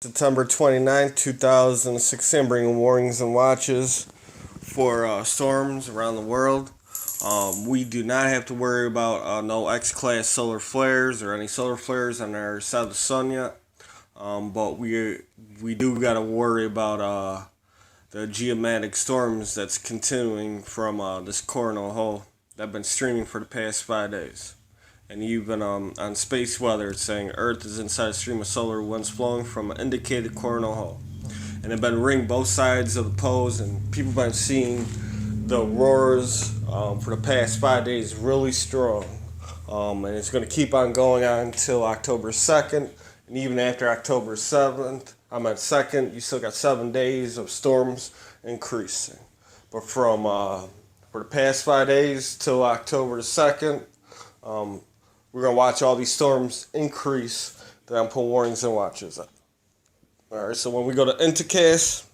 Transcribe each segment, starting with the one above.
September 29th, 2016, bringing warnings and watches for storms around the world. We do not have to worry about no X-class solar flares or any solar flares on our side of the sun yet. But we do got to worry about the geomatic storms that's continuing from this coronal hole that have been streaming for the past 5 days. And even on space weather, it's saying Earth is inside a stream of solar winds flowing from an indicated coronal hole. And they've been ringing both sides of the poles, and people have been seeing the auroras for the past 5 days really strong. And it's going to keep on going on until October 2nd. And even after October 7th, I'm at 2nd, you still got 7 days of storms increasing. But from for the past 5 days till October the 2nd, we're going to watch all these storms increase. Then I'm putting warnings and watches up. Alright, so when we go to Intercast,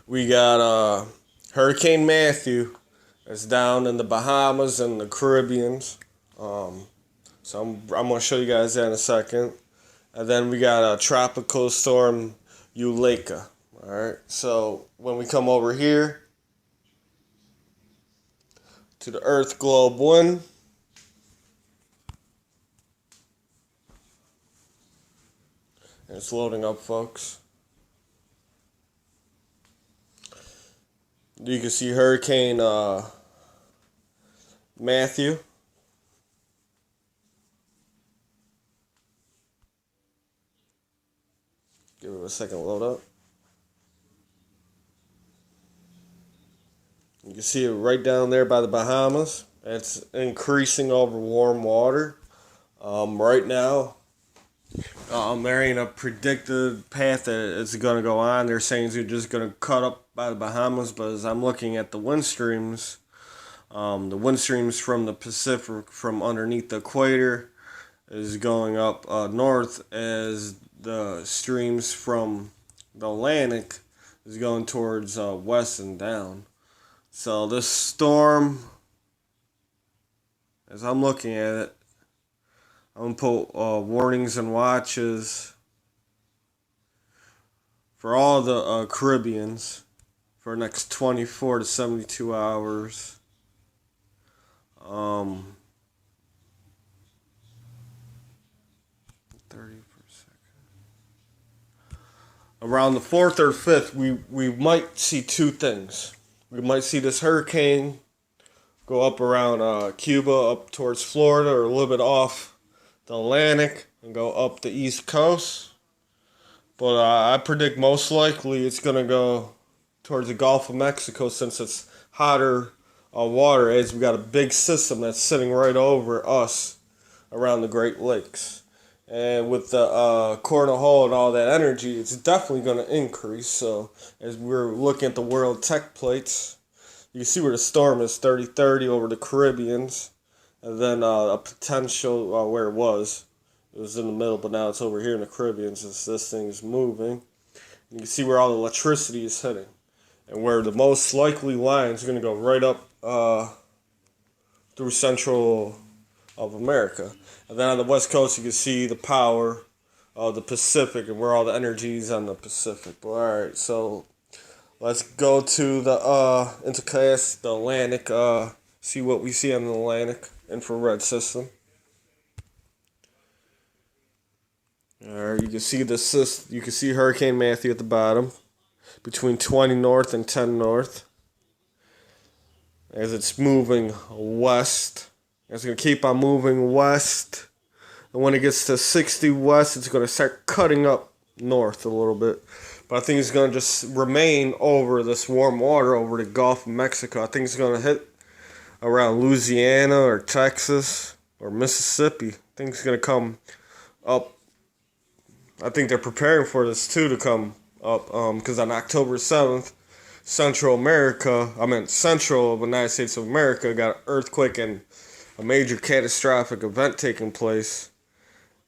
we got Hurricane Matthew that's down in the Bahamas and the Caribbean. So I'm going to show you guys that in a second. And then we got a tropical storm, Eureka. Alright, so when we come over here to the Earth Globe 1, and it's loading up, folks. You can see Hurricane Matthew. Give it a second to load up. You can see it right down there by the Bahamas. It's increasing over warm water. Right now, there ain't a predicted path that it's going to go on. They're saying it's just going to cut up by the Bahamas, but as I'm looking at the wind streams from the Pacific, from underneath the equator, is going up north, as the streams from the Atlantic is going towards west and down. So this storm, as I'm looking at it, I'm going to put warnings and watches for all the Caribbeans for the next 24 to 72 hours. 30 per second. Around the 4th or 5th, we might see two things. We might see this hurricane go up around Cuba, up towards Florida, or a little bit off the Atlantic and go up the East Coast. But I predict most likely it's going to go towards the Gulf of Mexico, since it's hotter water, as we got a big system that's sitting right over us around the Great Lakes. And with the coronal hole and all that energy, it's definitely going to increase. So as we're looking at the world tech plates, you can see where the storm is 30-30 over the Caribbeans. And then a potential where it was in the middle, but now it's over here in the Caribbean since this thing is moving. You can see where all the electricity is hitting, and where the most likely line is going to go right up through central of America. And then on the west coast, you can see the power of the Pacific and where all the energy is on the Pacific. But all right, so let's go to the Intercast, the Atlantic. See what we see on the Atlantic infrared system. Alright, you can see you can see Hurricane Matthew at the bottom, between 20 north and 10 north. As it's moving west, it's going to keep on moving west. And when it gets to 60 west, it's going to start cutting up north a little bit. But I think it's going to just remain over this warm water over the Gulf of Mexico. I think it's going to hit around Louisiana or Texas or Mississippi. I think it's going to come up. I think they're preparing for this too to come up, because on October 7th, Central of the United States of America got an earthquake and a major catastrophic event taking place.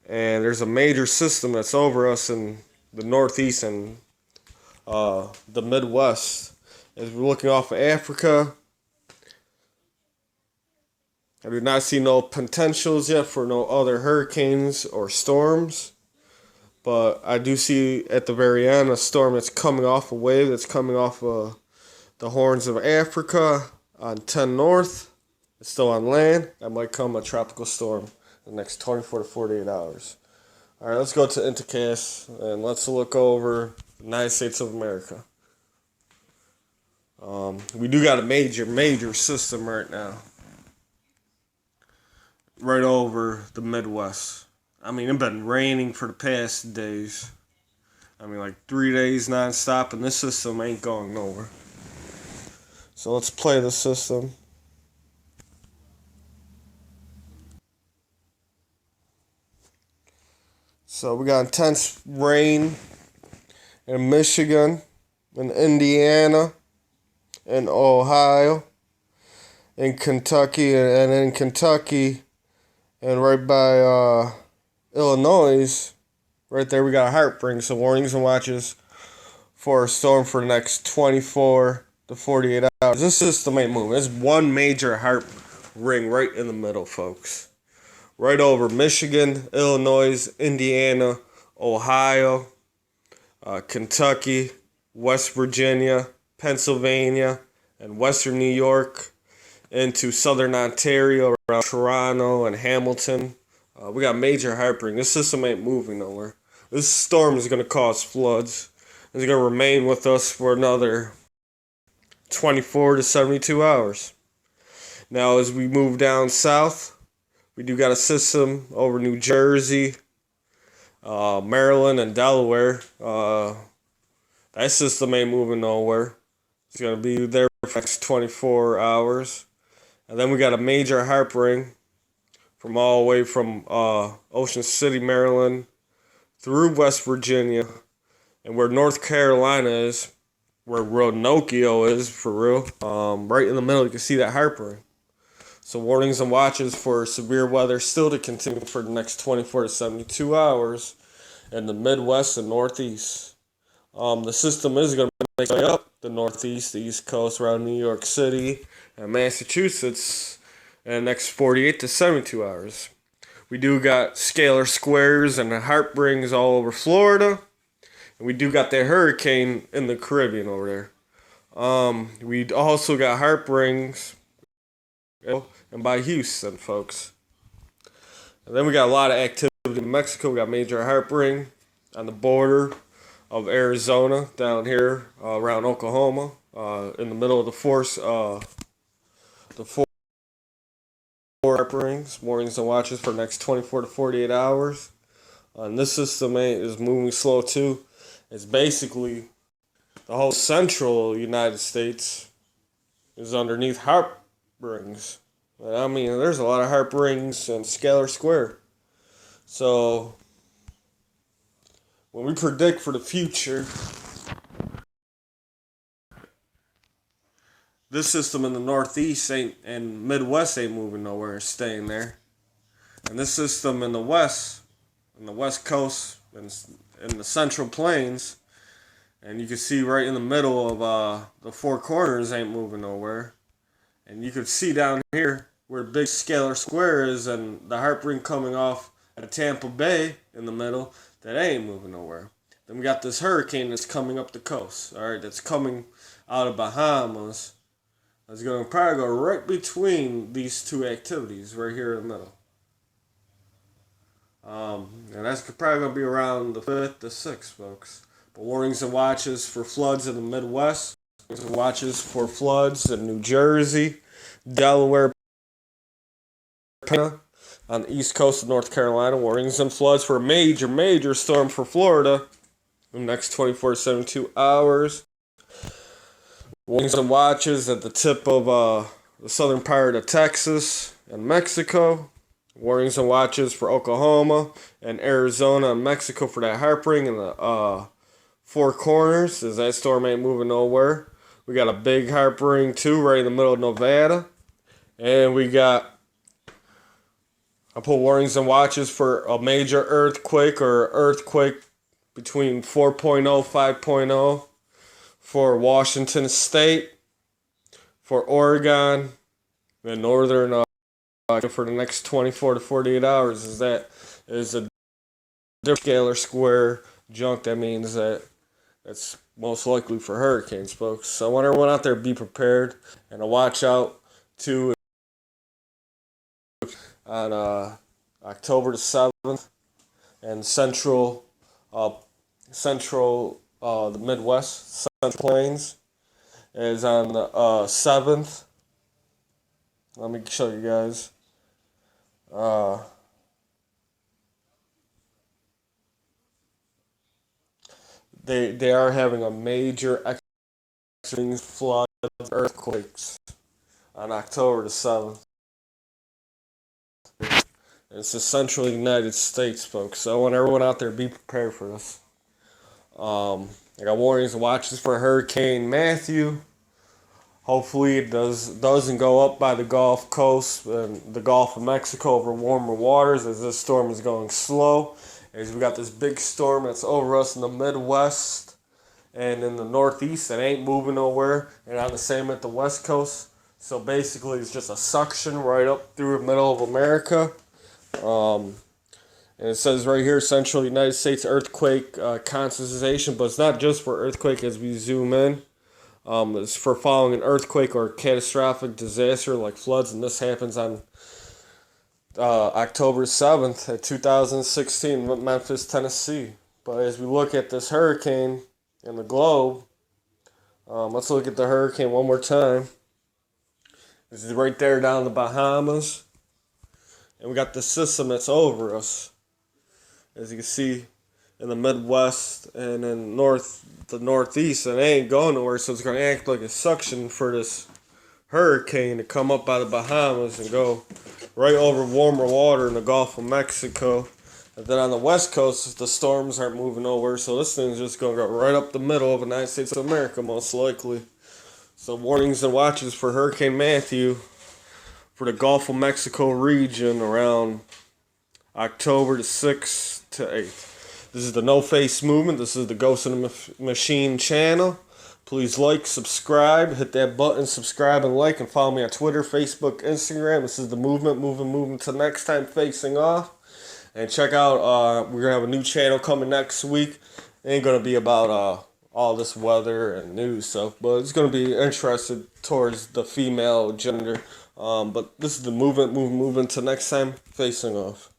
And there's a major system that's over us in the Northeast and the Midwest. As we're looking off of Africa, I do not see no potentials yet for no other hurricanes or storms. But I do see at the very end a storm that's coming off a wave that's coming off the Horns of Africa on 10 North. It's still on land. That might come a tropical storm in the next 24 to 48 hours. All right, let's go to Intacast and let's look over the United States of America. We do got a major system right now, right over the Midwest. I mean, it's been raining for the past days. I mean, like 3 days nonstop, and this system ain't going nowhere. So let's play the system. So we got intense rain in Michigan, in Indiana, in Ohio, in Kentucky, and in Kentucky, and right by Illinois, right there we got a Haarp ring. So warnings and watches for a storm for the next 24 to 48 hours. This system ain't moving. There's one major Haarp ring right in the middle, folks. Right over Michigan, Illinois, Indiana, Ohio, Kentucky, West Virginia, Pennsylvania, and Western New York into Southern Ontario around Toronto and Hamilton. We got major Haarp ring. This system ain't moving nowhere. This storm is going to cause floods. It's going to remain with us for another 24 to 72 hours. Now, as we move down south, we do got a system over New Jersey, Maryland, and Delaware. That system ain't moving nowhere. It's going to be there for the next 24 hours. And then we got a major Haarp ring from all the way from Ocean City, Maryland, through West Virginia, and where North Carolina is, where Roanoke is, for real. Right in the middle, you can see that Haarp ring. So warnings and watches for severe weather still to continue for the next 24 to 72 hours in the Midwest and Northeast. The system is going to make way up the Northeast, the East Coast, around New York City and Massachusetts in the next 48 to 72 hours. We do got scalar squares and Haarp rings all over Florida. And we do got that hurricane in the Caribbean over there. We also got Haarp rings and by Houston, folks. And then we got a lot of activity in Mexico. We got major Haarp ring on the border of Arizona down here around Oklahoma, in the middle of the four Haarp rings, warnings and watches for the next 24 to 48 hours. And this system is moving slow too. It's basically the whole central United States is underneath Haarp rings. I mean, there's a lot of Haarp rings and scalar square. So when we predict for the future, this system in the Northeast and Midwest ain't moving nowhere, it's staying there. And this system in the West Coast, and in the Central Plains, and you can see right in the middle of the Four Corners ain't moving nowhere. And you can see down here where big scalar square is and the Haarp ring coming off at Tampa Bay in the middle, that ain't moving nowhere. Then we got this hurricane that's coming up the coast, alright, that's coming out of Bahamas. That's going to probably go right between these two activities, right here in the middle. And that's probably going to be around the 5th to 6th, folks. But warnings and watches for floods in the Midwest. Watches for floods in New Jersey, Delaware, on the east coast of North Carolina. Warnings and floods for a major storm for Florida in the next 24 to 72 hours. Warnings and watches at the tip of the southern part of Texas and Mexico. Warnings and watches for Oklahoma and Arizona and Mexico for that Haarp ring and the Four Corners, as that storm ain't moving nowhere. We got a big Haarp ring too, right in the middle of Nevada. And we got, I put warnings and watches for a major earthquake or earthquake between 4.0, 5.0 for Washington State, for Oregon, and northern for the next 24 to 48 hours. Is a different scalar square junk, that means that it's most likely for hurricanes, folks. So I want everyone out there to be prepared and to watch out too on October the 7th and uh, the Midwest Central Plains is on the 7th. Let me show you guys. Uh, they are having a major extreme flood earthquakes on October the 7th. It's the central United States, folks. So I want everyone out there to be prepared for this. I got warnings and watches for Hurricane Matthew. Hopefully it doesn't go up by the Gulf Coast and the Gulf of Mexico over warmer waters, as this storm is going slow. As we got this big storm that's over us in the Midwest and in the Northeast. It ain't moving nowhere. And on the same at the West Coast. So basically it's just a suction right up through the middle of America. And it says right here, Central United States earthquake concentration, but it's not just for earthquake as we zoom in. It's for following an earthquake or catastrophic disaster like floods, and this happens on October 7th at 2016 in Memphis, Tennessee. But as we look at this hurricane in the globe, let's look at the hurricane one more time. This is right there down in the Bahamas. And we got the system that's over us. As you can see in the Midwest and in the Northeast, and it ain't going nowhere, so it's going to act like a suction for this hurricane to come up by the Bahamas and go right over warmer water in the Gulf of Mexico. And then on the West Coast, the storms aren't moving nowhere, so this thing's just going to go right up the middle of the United States of America, most likely. So warnings and watches for Hurricane Matthew for the Gulf of Mexico region around October the 6th to 8th. This is the No Face Movement. This is the Ghost in the Machine channel. Please like, subscribe, hit that button, subscribe and like, and follow me on Twitter, Facebook, Instagram. This is the movement, moving till next time, facing off. And check out, we're going to have a new channel coming next week. It ain't going to be about all this weather and news stuff, but it's going to be interested towards the female gender. But this is the movement till next time, facing off.